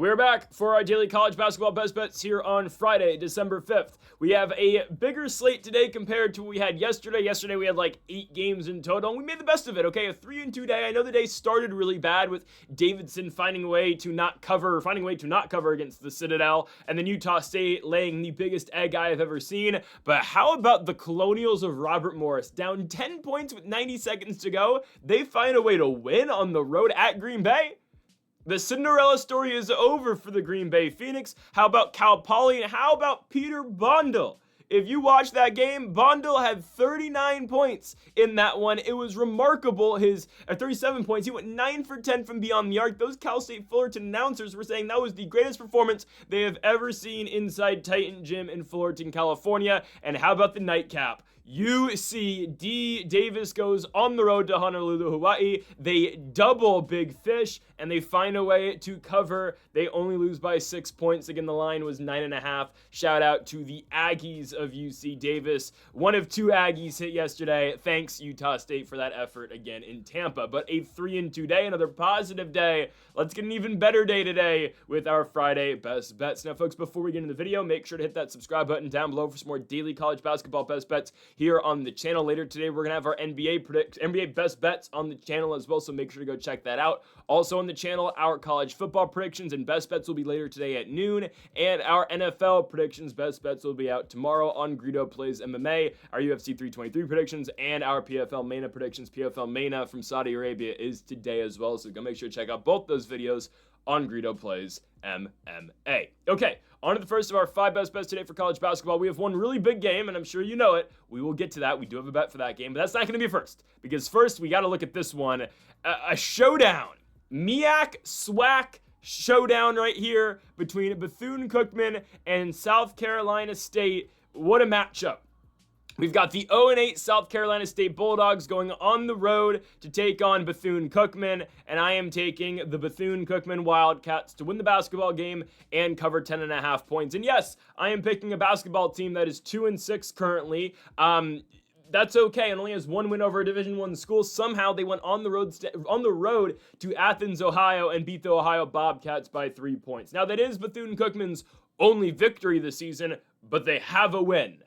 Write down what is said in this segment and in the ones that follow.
We're back for our daily college basketball best bets here on Friday, December 5th. We have a bigger slate today compared to what we had yesterday. Yesterday we had like 8 games in total, and we made the best of it, okay? A 3-2 day. I know the day started really bad with Davidson finding a way to not cover against the Citadel, and then Utah State laying the biggest egg I have ever seen. But how about the Colonials of Robert Morris? Down 10 points with 90 seconds to go. They find a way to win on the road at Green Bay. The Cinderella story is over for the Green Bay Phoenix. How about Cal Poly, and how about Peter Bondel? If you watched that game, Bondel had 39 points in that one. It was remarkable. 37 points. He went 9 for 10 from beyond the arc. Those Cal State Fullerton announcers were saying that was the greatest performance they have ever seen inside Titan Gym in Fullerton, California. And how about the nightcap? UC Davis goes on the road to Honolulu, Hawaii. They double Big Fish, and they find a way to cover. They only lose by 6 points. Again, the line was 9.5. Shout out to the Aggies of UC Davis. One of 2 Aggies hit yesterday. Thanks, Utah State, for that effort again in Tampa. But a 3-2 day, another positive day. Let's get an even better day today with our Friday best bets. Now, folks, before we get into the video, make sure to hit that subscribe button down below for some more daily college basketball best bets here on the channel. Later today, we're going to have our NBA best bets on the channel as well, so make sure to go check that out. Also on the channel, our college football predictions and best bets will be later today at noon, and our NFL predictions, best bets will be out tomorrow on Greedo Plays MMA, our UFC 323 predictions, and our PFL Mena predictions. PFL Mena from Saudi Arabia is today as well, so go make sure to check out both those videos on Greedo Plays MMA. Okay, on to the first of our 5 best bets today for college basketball. We have one really big game, and I'm sure you know it. We will get to that. We do have a bet for that game, but that's not going to be first, because first we got to look at this one, a showdown. MEAC SWAC showdown right here between Bethune Cookman and South Carolina State. What a matchup. We've got the 0-8 South Carolina State Bulldogs going on the road to take on Bethune Cookman, and I am taking the Bethune Cookman Wildcats to win the basketball game and cover 10.5 points. And yes, I am picking a basketball team that is 2-6 currently. That's okay. It only has 1 win over a Division I school. Somehow they went on the road to Athens, Ohio, and beat the Ohio Bobcats by 3 points. Now that is Bethune Cookman's only victory this season, but they have a win.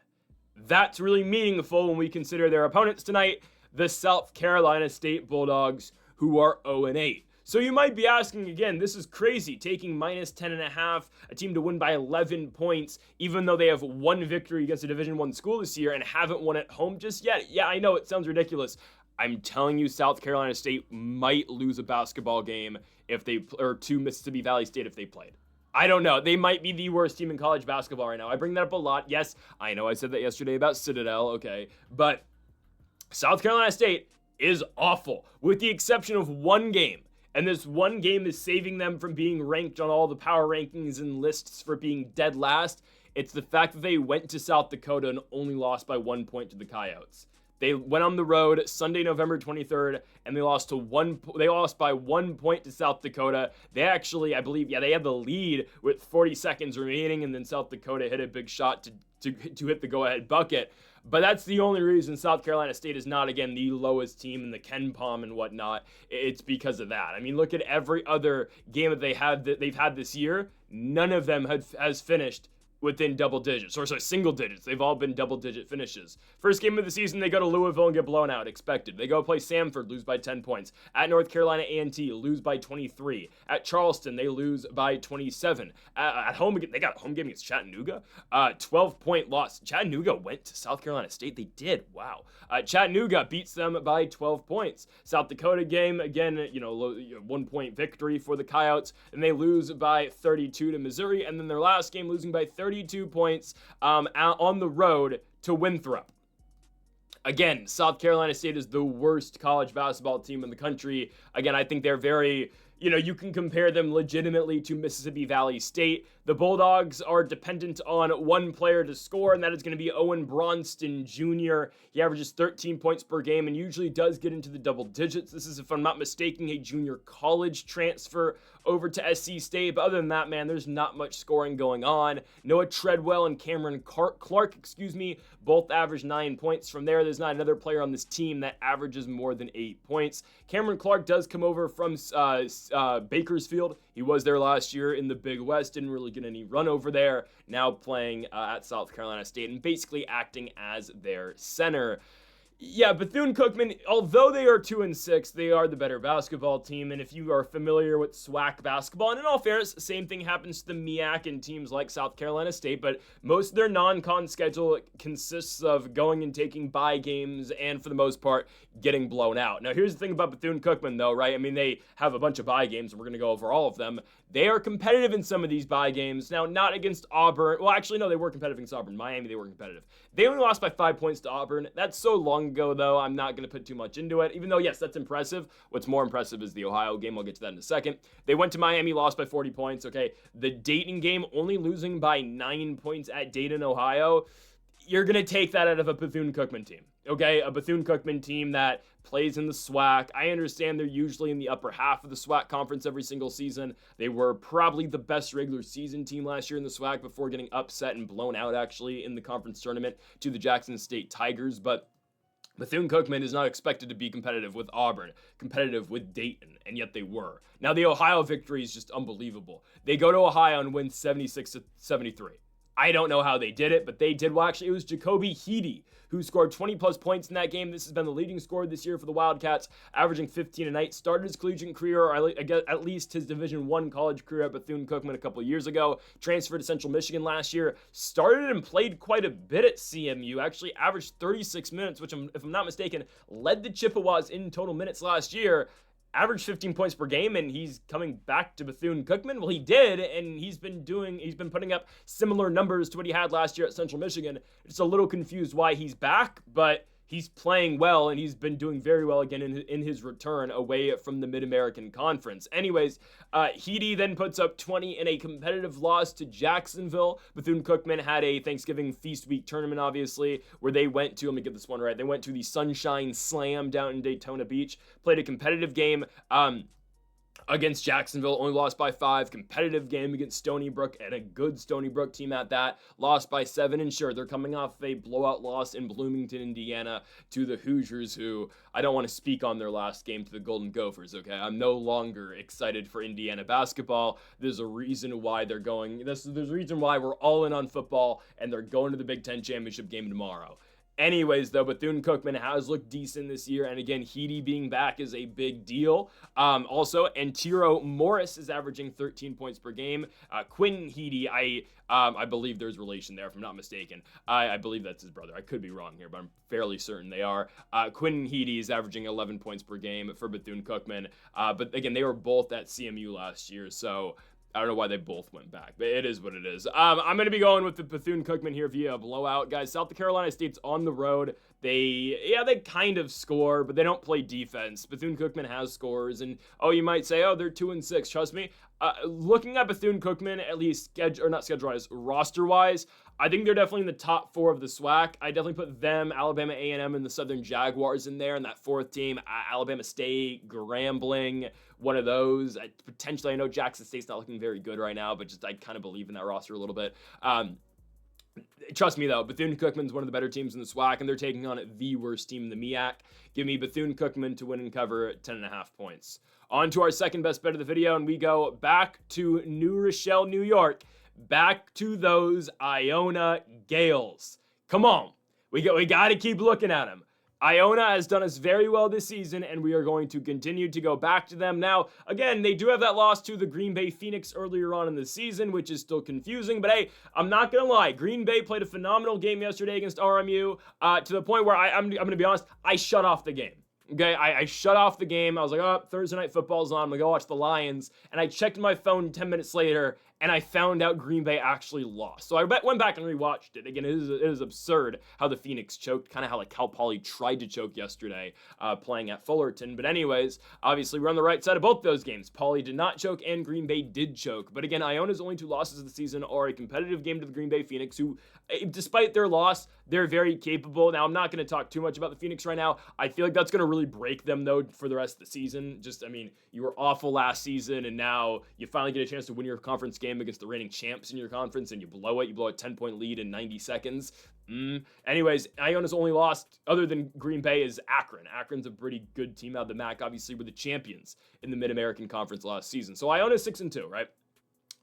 That's really meaningful when we consider their opponents tonight, the South Carolina State Bulldogs, who are 0-8. So you might be asking again, this is crazy, taking minus 10.5, a team to win by 11 points, even though they have 1 victory against a Division I school this year and haven't won at home just yet. Yeah, I know, it sounds ridiculous. I'm telling you, South Carolina State might lose a basketball game to Mississippi Valley State if they played. I don't know. They might be the worst team in college basketball right now. I bring that up a lot. Yes, I know I said that yesterday about Citadel, okay. But South Carolina State is awful, with the exception of 1 game. And this 1 game is saving them from being ranked on all the power rankings and lists for being dead last. It's the fact that they went to South Dakota and only lost by 1 point to the Coyotes. They went on the road Sunday, November 23rd, and they lost by 1 point to South Dakota. They actually, I believe, they had the lead with 40 seconds remaining, and then South Dakota hit a big shot to hit the go-ahead bucket. But that's the only reason South Carolina State is not, again, the lowest team in the Ken Palm and whatnot. It's because of that. I mean, look at every other game that they've had this year. None of them has finished within double digits, or sorry, single digits. They've all been double-digit finishes. First game of the season, they go to Louisville and get blown out, expected. They go play Samford, lose by 10 points. At North Carolina A&T, lose by 23. At Charleston, they lose by 27. At home, they got a home game against Chattanooga. 12-point loss. Chattanooga went to South Carolina State. They did. Wow. Chattanooga beats them by 12 points. South Dakota game, again, 1-point victory for the Coyotes, and they lose by 32 to Missouri. And then their last game, losing by 32 points on the road to Winthrop. Again, South Carolina State is the worst college basketball team in the country. Again, I think they're very, you can compare them legitimately to Mississippi Valley State. The Bulldogs are dependent on 1 player to score, and that is going to be Owen Bronston Jr. He averages 13 points per game and usually does get into the double digits. This is, if I'm not mistaken, a junior college transfer. over to SC State. But other than that, man, there's not much scoring going on. Noah Treadwell and Cameron Clark, both averaged 9 points. From there's not another player on this team that averages more than 8 points. Cameron Clark does come over from Bakersfield. He was there last year in the Big West, didn't really get any run over there. Now playing at South Carolina State and basically acting as their center. Yeah, Bethune-Cookman, although they are 2-6, they are the better basketball team. And if you are familiar with SWAC basketball, and in all fairness, same thing happens to the MEAC and teams like South Carolina State, but most of their non-con schedule consists of going and taking bye games and, for the most part, getting blown out. Now, here's the thing about Bethune-Cookman, though, right? I mean, they have a bunch of bye games, and we're going to go over all of them. They are competitive in some of these bye games. Now, not against Auburn. Well, actually, no, they were competitive against Auburn. Miami, they were competitive. They only lost by 5 points to Auburn. That's so long ago, though. I'm not going to put too much into it. Even though, yes, that's impressive. What's more impressive is the Ohio game. I'll get to that in a second. They went to Miami, lost by 40 points. Okay, the Dayton game, only losing by 9 points at Dayton, Ohio. You're going to take that out of a Bethune-Cookman team. Okay, a Bethune-Cookman team that plays in the SWAC. I understand they're usually in the upper half of the SWAC conference every single season. They were probably the best regular season team last year in the SWAC before getting upset and blown out, actually, in the conference tournament to the Jackson State Tigers. But Bethune-Cookman is not expected to be competitive with Auburn, competitive with Dayton, and yet they were. Now, the Ohio victory is just unbelievable. They go to Ohio and win 76-73. I don't know how they did it, but they did. Well, actually, it was Jacoby Heedy who scored 20-plus points in that game. This has been the leading scorer this year for the Wildcats, averaging 15 a night. Started his collegiate career, or at least his Division I college career at Bethune-Cookman a couple of years ago. Transferred to Central Michigan last year. Started and played quite a bit at CMU. Actually averaged 36 minutes, which, if I'm not mistaken, led the Chippewas in total minutes last year. Averaged 15 points per game, and he's coming back to Bethune-Cookman. Well, he did, and he's been putting up similar numbers to what he had last year at Central Michigan. It's a little confused why he's back, but he's playing well, and he's been doing very well again in his return away from the Mid-American Conference. Anyways, Heedy then puts up 20 in a competitive loss to Jacksonville. Bethune-Cookman had a Thanksgiving Feast Week tournament, obviously, where they went to, let me get this one right, they went to the Sunshine Slam down in Daytona Beach, played a competitive game, against Jacksonville, only lost by 5. Competitive game against Stony Brook, and a good Stony Brook team at that. Lost by 7, and sure, they're coming off a blowout loss in Bloomington, Indiana to the Hoosiers, who I don't want to speak on their last game to the Golden Gophers, okay? I'm no longer excited for Indiana basketball. There's a reason why they're going. There's a reason why we're all in on football, and they're going to the Big Ten championship game tomorrow. Anyways, though, Bethune-Cookman has looked decent this year, and again, Heedy being back is a big deal. Also, Antero Morris is averaging 13 points per game. Quinn Heedy, I believe there's relation there, if I'm not mistaken. I believe that's his brother. I could be wrong here, but I'm fairly certain they are. Quinn Heedy is averaging 11 points per game for Bethune-Cookman. But again, they were both at CMU last year, so I don't know why they both went back, but it is what it is. I'm going to be going with the Bethune-Cookman here via a blowout. Guys, South Carolina State's on the road. They kind of score, but they don't play defense. Bethune-Cookman has scores, and you might say, they're 2-6. Trust me, looking at Bethune-Cookman, at least roster-wise, I think they're definitely in the top 4 of the SWAC. I definitely put them, Alabama A&M, and the Southern Jaguars in there, and that 4th team, Alabama State, Grambling, one of those. Potentially, I know Jackson State's not looking very good right now, but just I kind of believe in that roster a little bit. Trust me, though, Bethune-Cookman's one of the better teams in the SWAC, and they're taking on the worst team in the MEAC. Give me Bethune-Cookman to win and cover 10.5 points. On to our second best bet of the video, and we go back to New Rochelle, New York. Back to those Iona Gales. Come on. We got to keep looking at them. Iona has done us very well this season, and we are going to continue to go back to them. Now, again, they do have that loss to the Green Bay Phoenix earlier on in the season, which is still confusing. But hey, I'm not going to lie. Green Bay played a phenomenal game yesterday against RMU to the point where I'm going to be honest, I shut off the game. Okay, I shut off the game. I was like, Thursday Night Football's on. I'm going to go watch the Lions. And I checked my phone 10 minutes later, and I found out Green Bay actually lost. So I went back and rewatched it. Again, it is absurd how the Phoenix choked, kind of how like Cal Poly tried to choke yesterday playing at Fullerton. But anyways, obviously we're on the right side of both those games. Poly did not choke and Green Bay did choke. But again, Iona's only 2 losses of the season are a competitive game to the Green Bay Phoenix, who, despite their loss, they're very capable. Now, I'm not going to talk too much about the Phoenix right now. I feel like that's going to really break them, though, for the rest of the season. I mean, you were awful last season, and now you finally get a chance to win your conference game against the reigning champs in your conference, and you blow it. You blow a 10-point lead in 90 seconds. Anyways, Iona's only lost, other than Green Bay, is Akron. Akron's a pretty good team out of the MAC. Obviously, were the champions in the Mid-American Conference last season. So Iona's 6-2, right?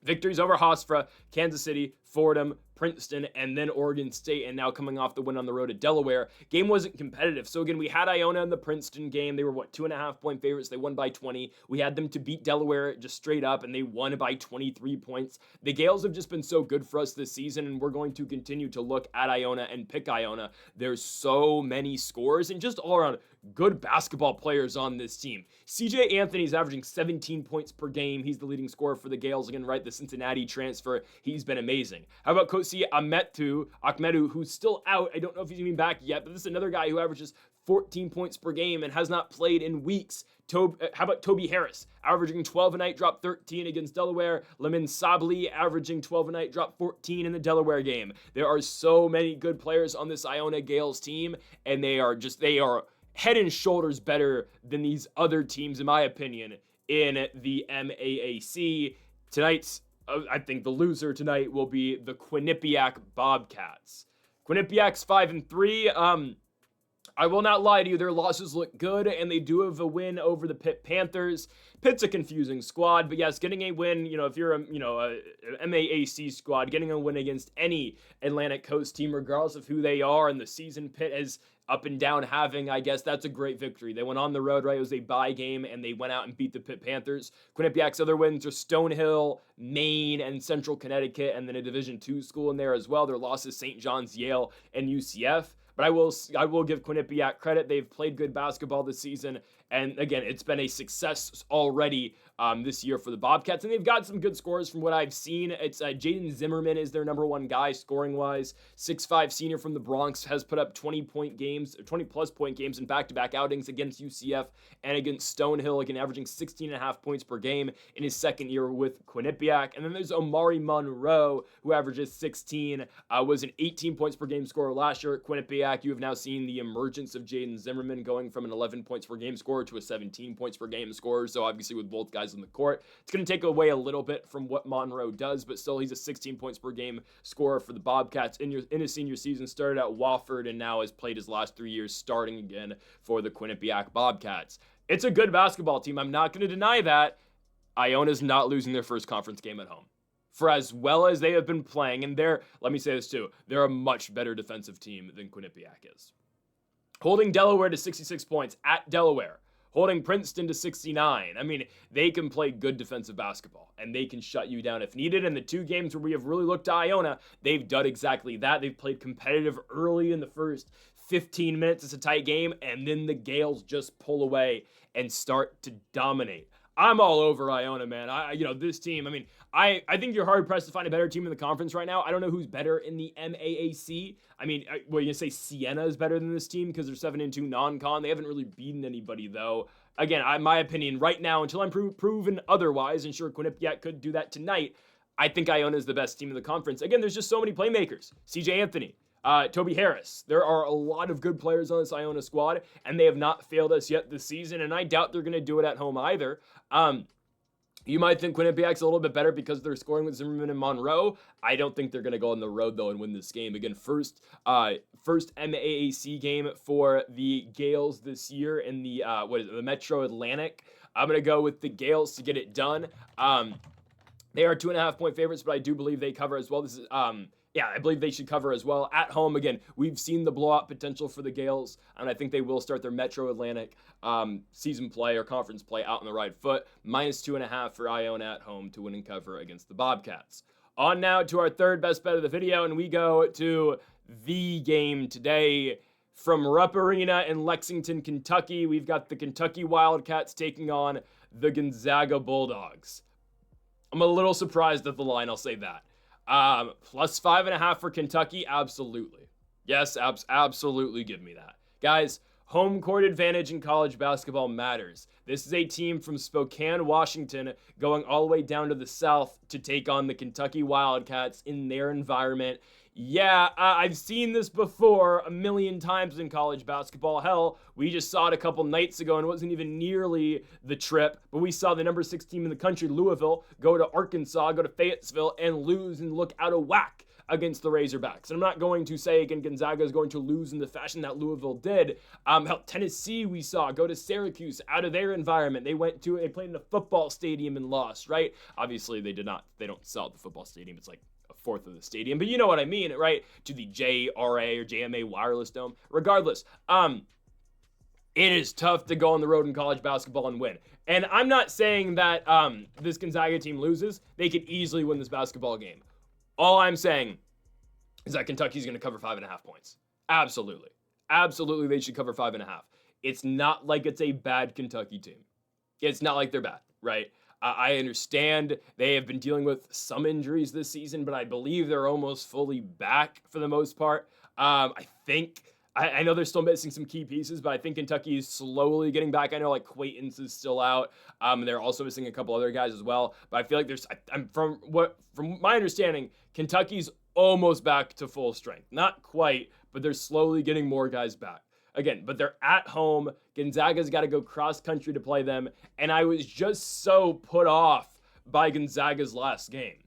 Victories over Hofstra, Kansas City, Fordham, Princeton, and then Oregon State, and now coming off the win on the road at Delaware. Game wasn't competitive. So again, we had Iona in the Princeton game. They were, 2.5-point favorites. They won by 20. We had them to beat Delaware just straight up, and they won by 23 points. The Gales have just been so good for us this season, and we're going to continue to look at Iona and pick Iona. There's so many scores, and just all around good basketball players on this team. CJ Anthony's averaging 17 points per game. He's the leading scorer for the Gales. Again, right, the Cincinnati transfer. He's been amazing. How about Kosi Akmedu, who's still out? I don't know if he's even back yet, but this is another guy who averages 14 points per game and has not played in weeks. How about Toby Harris, averaging 12 a night, dropped 13 against Delaware. Lemon Sabli, averaging 12 a night, dropped 14 in the Delaware game. There are so many good players on this Iona Gales team, and they are head and shoulders better than these other teams, in my opinion, in the MAAC. I think the loser tonight will be the Quinnipiac Bobcats. Quinnipiac's 5-3. I will not lie to you, their losses look good, and they do have a win over the Pitt Panthers. Pitt's a confusing squad, but yes, getting a win, if you're a MAAC squad, getting a win against any Atlantic Coast team, regardless of who they are in the season, Pitt has up and down having, I guess that's a great victory. They went on the road, right? It was a bye game, and they went out and beat the Pitt Panthers. Quinnipiac's other wins are Stonehill, Maine, and Central Connecticut, and then a Division II school in there as well. Their losses, St. John's, Yale, and UCF. But I will give Quinnipiac credit. They've played good basketball this season. And again, it's been a success already this year for the Bobcats. And they've got some good scores from what I've seen. It's Jaden Zimmerman is their number one guy scoring-wise. 6'5" senior from the Bronx has put up 20-plus point games in back-to-back outings against UCF and against Stonehill, again averaging 16.5 points per game in his second year with Quinnipiac. And then there's Omari Monroe, who averages 16, was an 18 points per game scorer last year at Quinnipiac. You have now seen the emergence of Jaden Zimmerman going from an 11 points per game scorer to a 17 points per game scorer. So obviously with both guys on the court, it's going to take away a little bit from what Monroe does, but still he's a 16 points per game scorer for the Bobcats in his senior season. Started at Wofford and now has played his last 3 years starting again for the Quinnipiac Bobcats. It's a good basketball team. I'm not going to deny that. Iona's not losing their first conference game at home. For as well as they have been playing, and let me say this too, they're a much better defensive team than Quinnipiac is. Holding Delaware to 66 points at Delaware. Holding Princeton to 69. I mean, they can play good defensive basketball, and they can shut you down if needed. And the two games where we have really looked to Iona, they've done exactly that. They've played competitive early in the first 15 minutes. It's a tight game, and then the Gales just pull away and start to dominate. I'm all over Iona, man. This team, I think you're hard-pressed to find a better team in the conference right now. I don't know who's better in the MAAC. You're going to say Siena is better than this team because they're 7-2 non-con. They haven't really beaten anybody, though. Again, my opinion right now, until I'm proven otherwise, and sure, Quinnipiac could do that tonight, I think Iona is the best team in the conference. Again, there's just so many playmakers. CJ Anthony, Toby Harris. There are a lot of good players on this Iona squad, and they have not failed us yet this season, and I doubt they're going to do it at home either. You might think Quinnipiac's a little bit better because they're scoring with Zimmerman and Monroe. I don't think they're going to go on the road, though, and win this game. Again, first MAAC game for the Gales this year in the Metro Atlantic. I'm going to go with the Gales to get it done. They are 2.5-point favorites, but I do believe they cover as well. This is I believe they should cover as well. At home, again, we've seen the blowout potential for the Gales, and I think they will start their Metro Atlantic season play or conference play out on the right foot. -2.5 for Iona at home to win and cover against the Bobcats. On now to our third best bet of the video, and we go to the game today. From Rupp Arena in Lexington, Kentucky, we've got the Kentucky Wildcats taking on the Gonzaga Bulldogs. I'm a little surprised at the line, I'll say that. +5.5 for Kentucky, absolutely. Yes, absolutely give me that. Guys, Home court advantage in college basketball matters. This is a team from Spokane, Washington, going all the way down to the south to take on the Kentucky Wildcats in their environment. Yeah, I've seen this before a million times in college basketball. Hell, we just saw it a couple nights ago and it wasn't even nearly the trip, but we saw the number 6 team in the country, Louisville, go to Arkansas, go to Fayetteville, and lose and look out of whack against the Razorbacks. And I'm not going to say, again, Gonzaga is going to lose in the fashion that Louisville did. Hell, Tennessee we saw go to Syracuse out of their environment. They played in a football stadium and lost, right? Obviously, they don't sell at the football stadium. It's like a fourth of the stadium, but you know what I mean, right? To the JRA or JMA Wireless Dome. Regardless, it is tough to go on the road in college basketball and win. And I'm not saying that this Gonzaga team loses. They could easily win this basketball game. All I'm saying is that Kentucky's going to cover 5.5 points. Absolutely. Absolutely, they should cover 5.5. It's not like it's a bad Kentucky team. It's not like they're bad, right? I understand they have been dealing with some injuries this season, but I believe they're almost fully back for the most part. I know they're still missing some key pieces, but I think Kentucky is slowly getting back. I know like Quaintance is still out. And they're also missing a couple other guys as well. But I feel like from my understanding, Kentucky's almost back to full strength. Not quite, but they're slowly getting more guys back. Again, but they're at home. Gonzaga's got to go cross country to play them. And I was just so put off by Gonzaga's last game.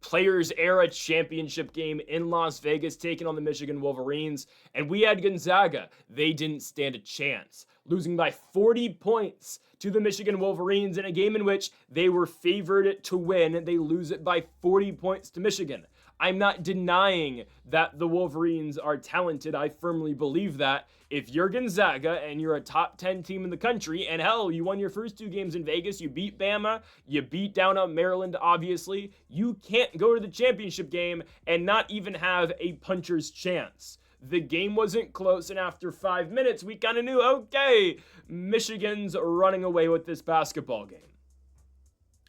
Players Era Championship game in Las Vegas, taking on the Michigan Wolverines. And we had Gonzaga. They didn't stand a chance, losing by 40 points to the Michigan Wolverines in a game in which they were favored to win. They lose it by 40 points to Michigan. I'm not denying that the Wolverines are talented. I firmly believe that. If you're Gonzaga and you're a top 10 team in the country, and hell, you won your first 2 games in Vegas, you beat Bama, you beat down on Maryland, obviously, you can't go to the championship game and not even have a puncher's chance. The game wasn't close, and after 5 minutes, we kind of knew, okay, Michigan's running away with this basketball game.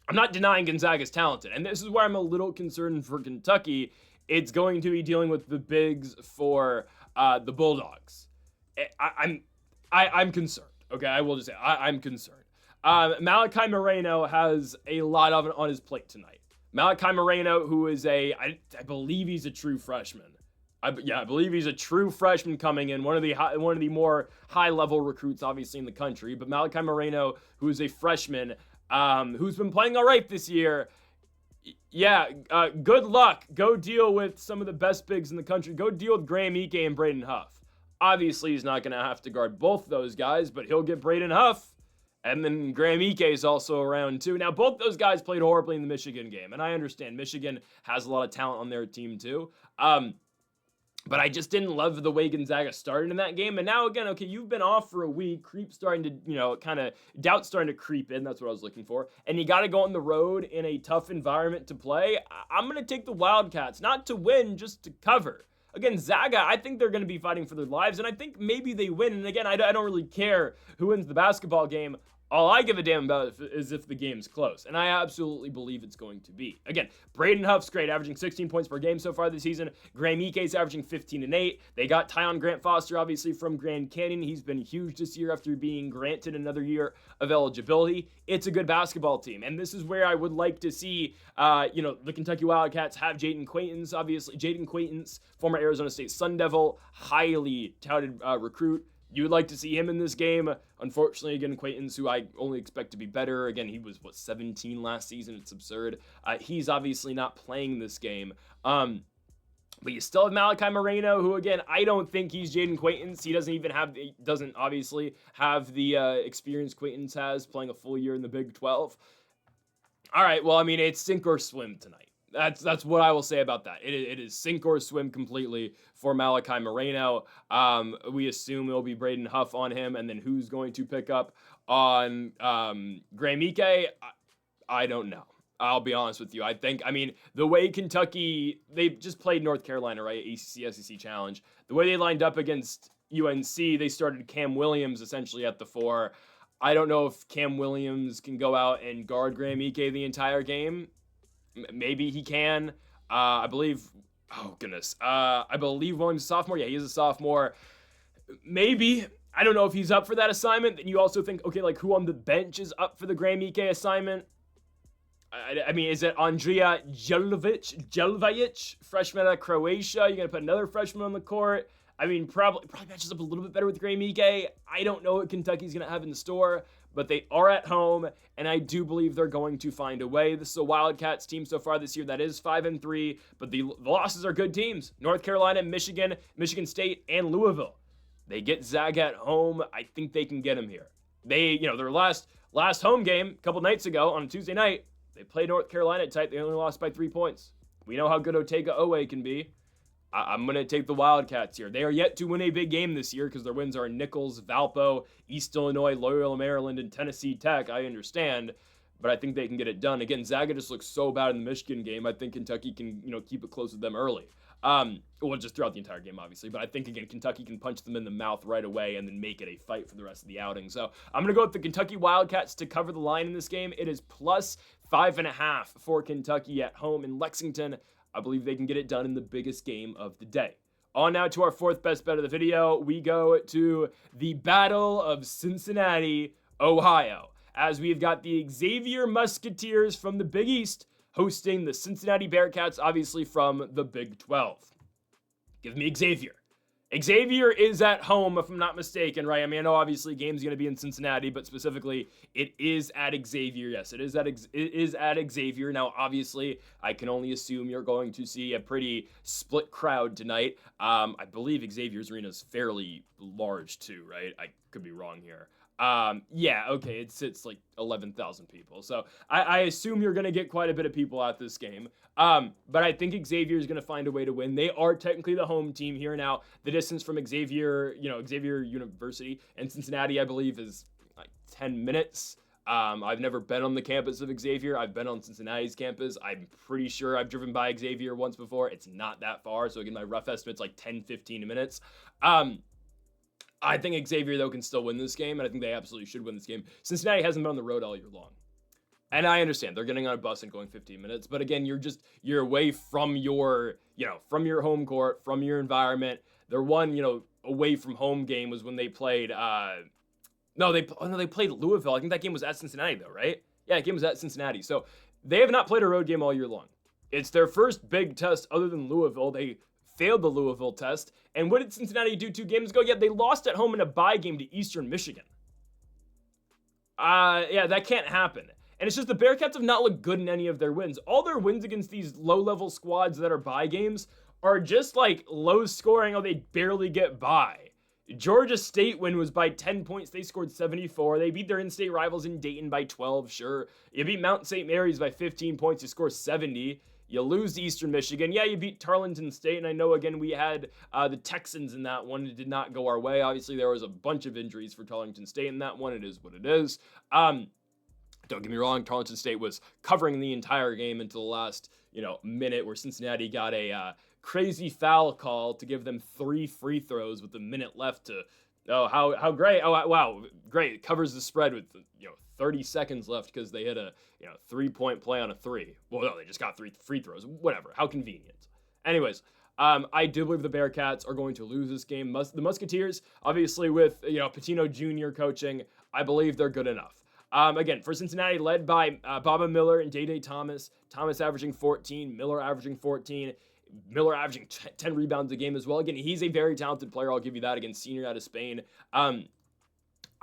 I'm not denying Gonzaga's talented, and this is where I'm a little concerned for Kentucky. It's going to be dealing with the bigs for the Bulldogs. I'm concerned. Okay, I will just say I'm concerned. Malachi Moreno has a lot of it on his plate tonight. Malachi Moreno, who is I believe he's a true freshman. I believe he's a true freshman coming in, one of the more high-level recruits, obviously, in the country. But Malachi Moreno, who is a freshman, who's been playing all right this year. Yeah, good luck. Go deal with some of the best bigs in the country. Go deal with Graham Ike and Braden Huff. Obviously, he's not going to have to guard both those guys, but he'll get Braden Huff. And then Graham Ike is also around too. Now, both those guys played horribly in the Michigan game, and I understand Michigan has a lot of talent on their team too. But I just didn't love the way Gonzaga started in that game. And now, again, okay, you've been off for a week. Creep's starting to, doubt's starting to creep in. That's what I was looking for. And you got to go on the road in a tough environment to play. I'm going to take the Wildcats, not to win, just to cover. Again, Zaga, I think they're going to be fighting for their lives, and I think maybe they win. And again, I don't really care who wins the basketball game. All I give a damn about is if the game's close, and I absolutely believe it's going to be. Again, Braden Huff's great, averaging 16 points per game so far this season. Graham Ike's averaging 15 and 8. They got Tyon Grant Foster, obviously, from Grand Canyon. He's been huge this year after being granted another year of eligibility. It's a good basketball team, and this is where I would like to see, the Kentucky Wildcats have Jaden Quaintance, obviously. Jaden Quaintance, former Arizona State Sun Devil, highly touted recruit. You would like to see him in this game. Unfortunately, again, Quaintance, who I only expect to be better. Again, he was, 17 last season? It's absurd. He's obviously not playing this game. But you still have Malachi Moreno, who, again, I don't think he's Jaden Quaintance. He doesn't obviously have the experience Quaintance has playing a full year in the Big 12. All right, well, I mean, it's sink or swim tonight. That's what I will say about that. It is sink or swim completely for Malachi Moreno. We assume it'll be Braden Huff on him, and then who's going to pick up on Graham Ike? I don't know. I'll be honest with you. The way Kentucky, they just played North Carolina, right? ACC, SEC Challenge. The way they lined up against UNC, they started Cam Williams essentially at the 4. I don't know if Cam Williams can go out and guard Graham Ike the entire game. Maybe he can. I believe Williams is a sophomore. Yeah, he is a sophomore. Maybe. I don't know if he's up for that assignment. Then you also think, okay, like who on the bench is up for the Graham Ike assignment? I mean, is it Andrija Jelvajic, freshman out of Croatia? You're going to put another freshman on the court? I mean, probably matches up a little bit better with Graham Ike. I don't know what Kentucky's going to have in store, but they are at home, and I do believe they're going to find a way. This is a Wildcats team so far this year that is 5-3, but the losses are good teams. North Carolina, Michigan, Michigan State, and Louisville. They get Zaga at home. I think they can get them here. They, their last home game a couple nights ago on a Tuesday night, they played North Carolina tight. They only lost by 3 points. We know how good Otega Owe can be. I'm going to take the Wildcats here. They are yet to win a big game this year because their wins are Nichols, Valpo, East Illinois, Loyola Maryland, and Tennessee Tech. I understand, but I think they can get it done. Again, Zaga just looks so bad in the Michigan game. I think Kentucky can, keep it close with them early. Well, just throughout the entire game, obviously. But I think, again, Kentucky can punch them in the mouth right away and then make it a fight for the rest of the outing. So I'm going to go with the Kentucky Wildcats to cover the line in this game. It is plus 5.5 for Kentucky at home in Lexington. I believe they can get it done in the biggest game of the day. On now to our fourth best bet of the video. We go to the Battle of Cincinnati, Ohio, as we've got the Xavier Musketeers from the Big East hosting the Cincinnati Bearcats, obviously from the Big 12. Give me Xavier. Xavier is at home, if I'm not mistaken, right? I mean, I know obviously game's going to be in Cincinnati, but specifically, it is at Xavier. Yes, it is at Xavier. Now, obviously, I can only assume you're going to see a pretty split crowd tonight. I believe Xavier's arena is fairly large too, right? I could be wrong here. Yeah, okay, it sits like 11,000 people. So I assume you're going to get quite a bit of people at this game. But I think Xavier is going to find a way to win. They are technically the home team here. Now, the distance from Xavier, Xavier University and Cincinnati, I believe, is like 10 minutes. I've never been on the campus of Xavier. I've been on Cincinnati's campus. I'm pretty sure I've driven by Xavier once before. It's not that far. So again, my rough estimate's like 10, 15 minutes. I think Xavier, though, can still win this game, and I think they absolutely should win this game. Cincinnati hasn't been on the road all year long. And I understand they're getting on a bus and going 15 minutes, but again, you're away from your, from your home court, from your environment. Their one, away from home game was when they played, they played Louisville. I think that game was at Cincinnati though, right? Yeah, that game was at Cincinnati. So they have not played a road game all year long. It's their first big test other than Louisville. They failed the Louisville test. And what did Cincinnati do 2 games ago? Yeah, they lost at home in a bye game to Eastern Michigan. Yeah, that can't happen. And it's just the Bearcats have not looked good in any of their wins. All their wins against these low-level squads that are bye games are just like low scoring, they barely get by. Georgia State win was by 10 points. They scored 74. They beat their in-state rivals in Dayton by 12, sure. You beat Mount St. Mary's by 15 points. You score 70. You lose to Eastern Michigan. Yeah, you beat Tarleton State, and I know, again, we had the Texans in that one. It did not go our way. Obviously, there was a bunch of injuries for Tarleton State in that one. It is what it is. Don't get me wrong, Tarleton State was covering the entire game until the last, minute where Cincinnati got a crazy foul call to give them 3 free throws with a minute left to, how great. Oh, wow, great. It covers the spread with, 30 seconds left because they hit a, 3-point play on a 3. Well, no, they just got 3 free throws. Whatever. How convenient. Anyways, I do believe the Bearcats are going to lose this game. The Musketeers, obviously with, Pitino Jr. coaching, I believe they're good enough. Again, for Cincinnati, led by Baba Miller and Day Thomas. Thomas averaging 14, Miller averaging 14, Miller averaging 10 rebounds a game as well. Again, he's a very talented player. I'll give you that. Again, senior out of Spain.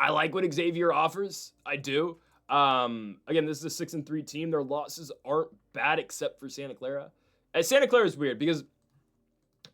I like what Xavier offers. I do. Again, this is a 6-3 team. Their losses aren't bad except for Santa Clara. And Santa Clara is weird because,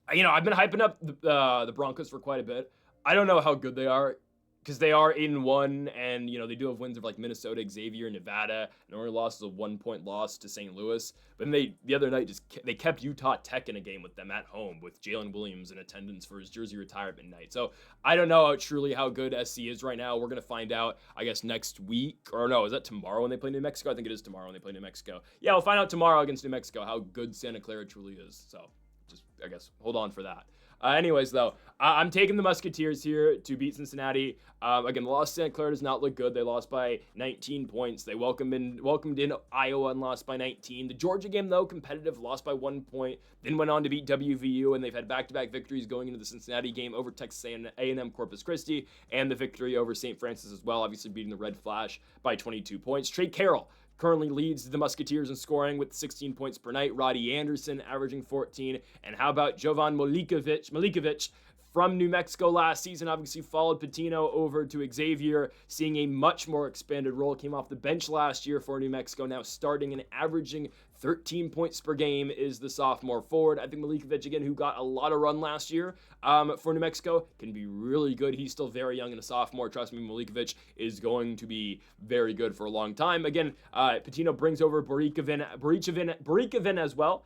I've been hyping up the Broncos for quite a bit. I don't know how good they are because they are 8-1, and, they do have wins of like Minnesota, Xavier, Nevada, and only lost a 1-point loss to St. Louis. But then the other night, they kept Utah Tech in a game with them at home with Jalen Williams in attendance for his jersey retirement night. So I don't know truly how good SC is right now. We're going to find out, I guess, next week. Or no, is that tomorrow when they play New Mexico? I think it is tomorrow when they play New Mexico. Yeah, we'll find out tomorrow against New Mexico how good Santa Clara truly is. So just, I guess, hold on for that. Anyways, though, I'm taking the Musketeers here to beat Cincinnati. Again, the loss to Santa Clara does not look good. They lost by 19 points. They welcomed in Iowa and lost by 19. The Georgia game, though, competitive, lost by 1 point. Then went on to beat WVU, and they've had back-to-back victories going into the Cincinnati game over Texas A&M Corpus Christi, and the victory over St. Francis as well, obviously beating the Red Flash by 22 points. Trey Carroll currently leads the Musketeers in scoring with 16 points per night. Roddy Anderson averaging 14. And how about Jovan Milikovic from New Mexico last season? Obviously followed Patino over to Xavier, seeing a much more expanded role. Came off the bench last year for New Mexico, now starting and averaging 13 points per game is the sophomore forward. I think Milikovic, again, who got a lot of run last year for New Mexico, can be really good. He's still very young and a sophomore. Trust me, Milikovic is going to be very good for a long time. Again, Patino brings over Borikovin as well.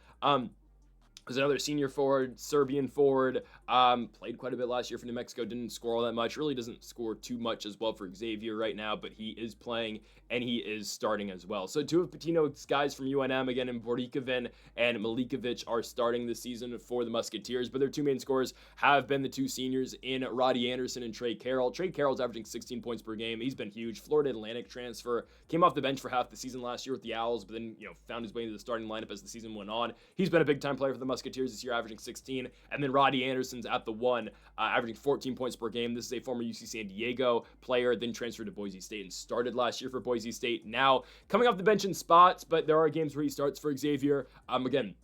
Was another senior forward, Serbian forward, played quite a bit last year for New Mexico, didn't score all that much, really doesn't score too much as well for Xavier right now, but he is playing and he is starting as well. So two of Patino's guys from UNM, again, in Borikovin and Milikovic, are starting this season for the Musketeers, but their two main scorers have been the two seniors in Roddy Anderson and Trey Carroll. Trey Carroll's averaging 16 points per game. He's been huge. Florida Atlantic transfer, came off the bench for half the season last year with the Owls, but then, found his way into the starting lineup as the season went on. He's been a big-time player for the Musketeers this year, averaging 16, and then Roddy Anderson's at the one, averaging 14 points per game. This is a former UC San Diego player, then transferred to Boise State and started last year for Boise State. Now coming off the bench in spots, but there are games where he starts for Xavier. Again,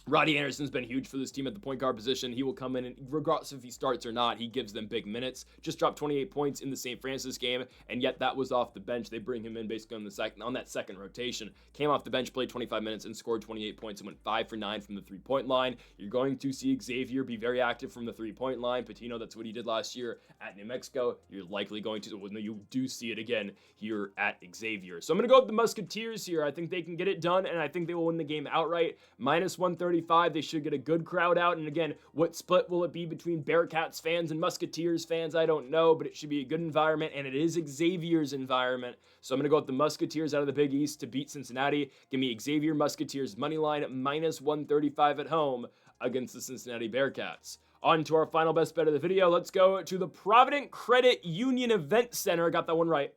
Roddy Anderson's been huge for this team at the point guard position. He will come in, and regardless if he starts or not, he gives them big minutes. Just dropped 28 points in the St. Francis game, and yet that was off the bench. They bring him in basically on that second rotation. Came off the bench, played 25 minutes, and scored 28 points and went 5 for 9 from the three-point line. You're going to see Xavier be very active from the three-point line. Patino, that's what he did last year at New Mexico. You're likely going to, well, no, you do see it again here at Xavier. So I'm going to go with the Musketeers here. I think they can get it done, and I think they will win the game outright. Minus 135. They should get a good crowd out. And again, what split will it be between Bearcats fans and Musketeers fans? I don't know, but it should be a good environment, and it is Xavier's environment. So I'm going to go with the Musketeers out of the Big East to beat Cincinnati. Give me Xavier Musketeers money line at minus 135 at home against the Cincinnati Bearcats. On to our final best bet of the video. Let's go to the Provident Credit Union Event Center. Got that one right.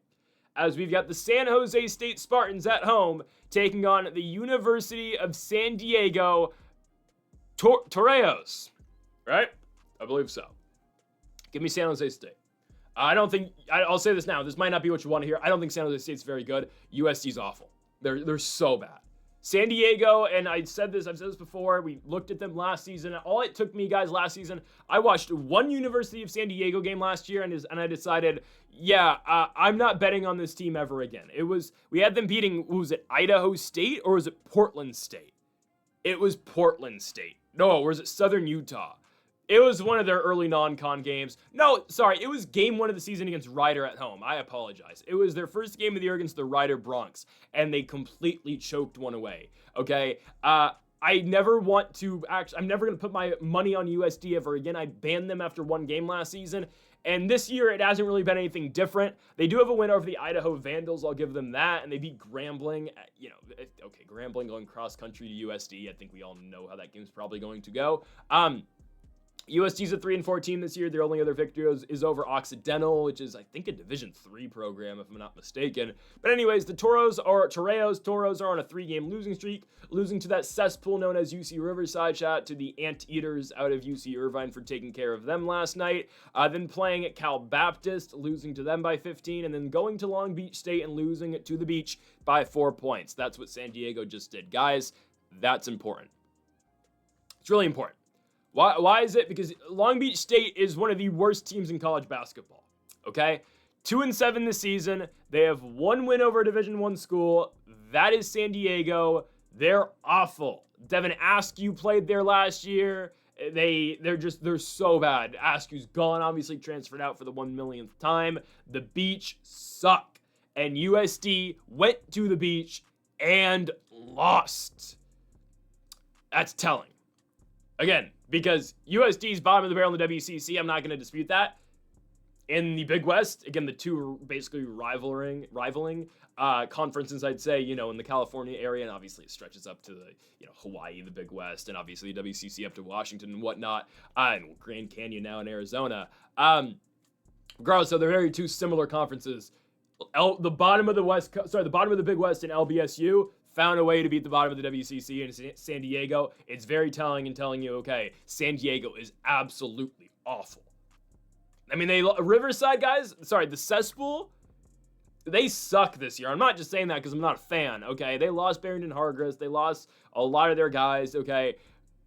As we've got the San Jose State Spartans at home taking on the University of San Diego Toreros, right? I believe so. Give me San Jose State. I'll say this now. This might not be what you want to hear. I don't think San Jose State's very good. USD's awful. They're so bad. San Diego, and I've said this before, we looked at them last season. All it took me, guys, last season, I watched one University of San Diego game last year, and I decided, I'm not betting on this team ever again. We had them beating, was it Idaho State, or was it Portland State? It was Portland State. No, or was it Southern Utah? It was one of their early non-con games. No, sorry, it was game one of the season against Ryder at home. I apologize. It was their first game of the year against the Ryder Broncs, and they completely choked one away, okay? I never want to, I'm never going to put my money on USD ever again. I banned them after one game last season, and this year it hasn't really been anything different. They do have a win over the Idaho Vandals, I'll give them that, and they beat Grambling. Okay, Grambling going cross-country to USD. I think we all know how that game's probably going to go. USD's a 3-4 team this year. Their only other victory is over Occidental, which is, I think, a Division III program, if I'm not mistaken. But anyways, the Toros are on a 3-game losing streak, losing to that cesspool known as UC Riverside. Shout out to the Anteaters out of UC Irvine for taking care of them last night. Then playing at Cal Baptist, losing to them by 15, and then going to Long Beach State and losing to the Beach by 4 points. That's what San Diego just did. Guys, that's important. It's really important. Why is it? Because Long Beach State is one of the worst teams in college basketball, okay? 2-7 this season. They have one win over a Division I school. That is San Diego. They're awful. Devin Askew played there last year. They're so bad. Askew's gone, obviously transferred out for the 1 millionth time. The Beach suck. And USD went to the Beach and lost. That's telling. Again, because USD's bottom of the barrel in the WCC, I'm not going to dispute that. In the Big West, again, the two are basically rivaling conferences, I'd say, in the California area, and obviously it stretches up to the, Hawaii, the Big West, and obviously the WCC up to Washington and whatnot, and Grand Canyon now in Arizona. Regardless, so they're very two similar conferences. The bottom of the Big West in LBSU found a way to beat the bottom of the WCC in San Diego. It's very telling and telling you, okay, San Diego is absolutely awful. I mean, Riverside guys, the Cesspool, they suck this year. I'm not just saying that because I'm not a fan, okay? They lost Barrington Hargress. They lost a lot of their guys, okay?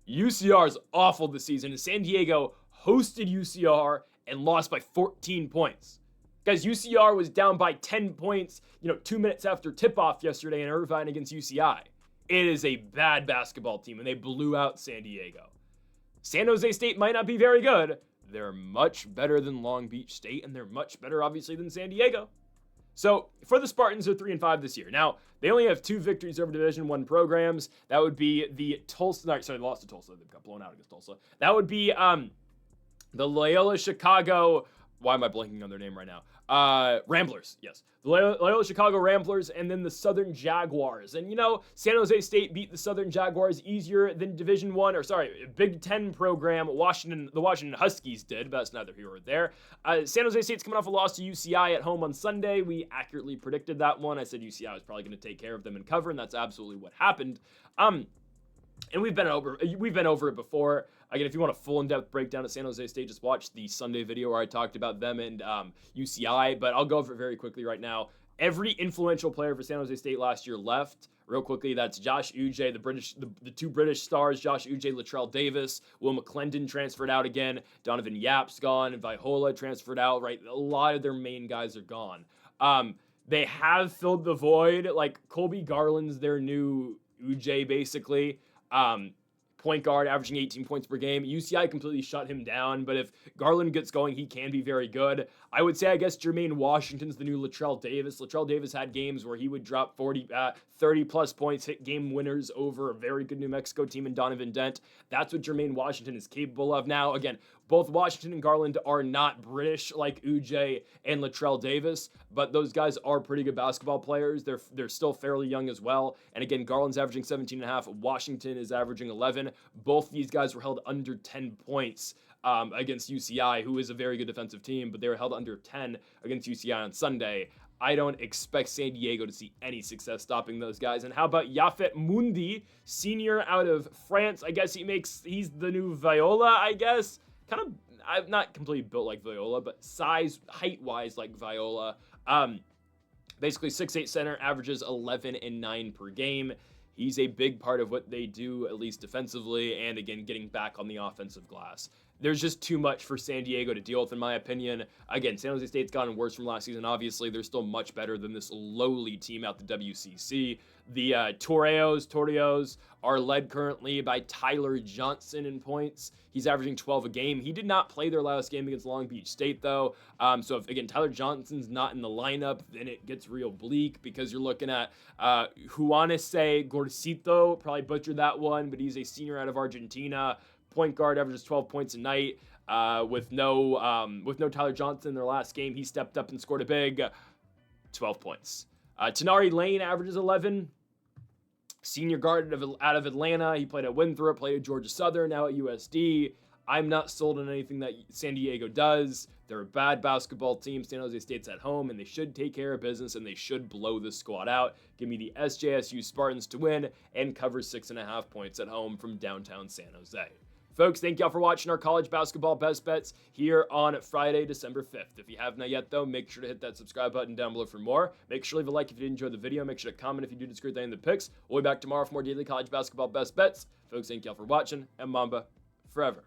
UCR is awful this season, and San Diego hosted UCR and lost by 14 points. Guys, UCR was down by 10 points, 2 minutes after tip-off yesterday in Irvine against UCI. It is a bad basketball team, and they blew out San Diego. San Jose State might not be very good. They're much better than Long Beach State, and they're much better, obviously, than San Diego. So, for the Spartans, they're 3-5 this year. Now, they only have 2 victories over Division I programs. That would be the Tulsa... Sorry, they lost to Tulsa. They got blown out against Tulsa. That would be the Loyola Chicago... Why am I blanking on their name right now? Ramblers, yes. The Loyola Chicago Ramblers, and then the Southern Jaguars. And, San Jose State beat the Southern Jaguars easier than Big Ten program, the Washington Huskies did, but that's neither here or there. San Jose State's coming off a loss to UCI at home on Sunday. We accurately predicted that one. I said UCI was probably going to take care of them and cover, and that's absolutely what happened. And we've been over it before. Again, if you want a full in-depth breakdown of San Jose State, just watch the Sunday video where I talked about them and UCI. But I'll go over it very quickly right now. Every influential player for San Jose State last year left. Real quickly, that's Josh Uche, the 2 British stars, Josh Uche, Latrell Davis. Will McClendon transferred out again. Donovan Yap's gone. And Viola transferred out, right? A lot of their main guys are gone. They have filled the void. Like, Colby Garland's their new Uche, basically. Point guard, averaging 18 points per game. UCI completely shut him down, but if Garland gets going, he can be very good. I would say, I guess, Jermaine Washington's the new Latrell Davis. Latrell Davis had games where he would drop 30-plus points, hit game winners over a very good New Mexico team in Donovan Dent. That's what Jermaine Washington is capable of now. Again, both Washington and Garland are not British like Uche and Latrell Davis, but those guys are pretty good basketball players. They're still fairly young as well. And again, Garland's averaging 17.5. Washington is averaging 11. Both these guys were held under 10 points against UCI, who is a very good defensive team, but they were held under 10 against UCI on Sunday. I don't expect San Diego to see any success stopping those guys. And how about Yafet Mundi, senior out of France? I guess he's the new Viola, I guess. I'm not completely built like Viola, but height-wise like Viola. Basically 6'8" center, averages 11 and 9 per game. He's a big part of what they do, at least defensively, and again, getting back on the offensive glass. There's just too much for San Diego to deal with, in my opinion. Again, San Jose State's gotten worse from last season. Obviously, they're still much better than this lowly team out the WCC. The Toreos are led currently by Tyler Johnson in points. He's averaging 12 a game. He did not play their last game against Long Beach State, though. So if, again, Tyler Johnson's not in the lineup, then it gets real bleak because you're looking at Juanese Gorcito. Probably butchered that one, but he's a senior out of Argentina. Point guard, averages 12 points a night. With no Tyler Johnson in their last game, he stepped up and scored a big 12 points. Tenari Lane averages 11. Senior guard out of Atlanta. He played at Winthrop, played at Georgia Southern, now at USD. I'm not sold on anything that San Diego does. They're a bad basketball team. San Jose State's at home, and they should take care of business, and they should blow this squad out. Give me the SJSU Spartans to win and cover 6.5 points at home from downtown San Jose. Folks, thank y'all for watching our college basketball best bets here on Friday, December 5th. If you have not yet, though, make sure to hit that subscribe button down below for more. Make sure to leave a like if you did enjoy the video. Make sure to comment if you do disagree with any of the picks. We'll be back tomorrow for more daily college basketball best bets. Folks, thank y'all for watching, and Mamba forever.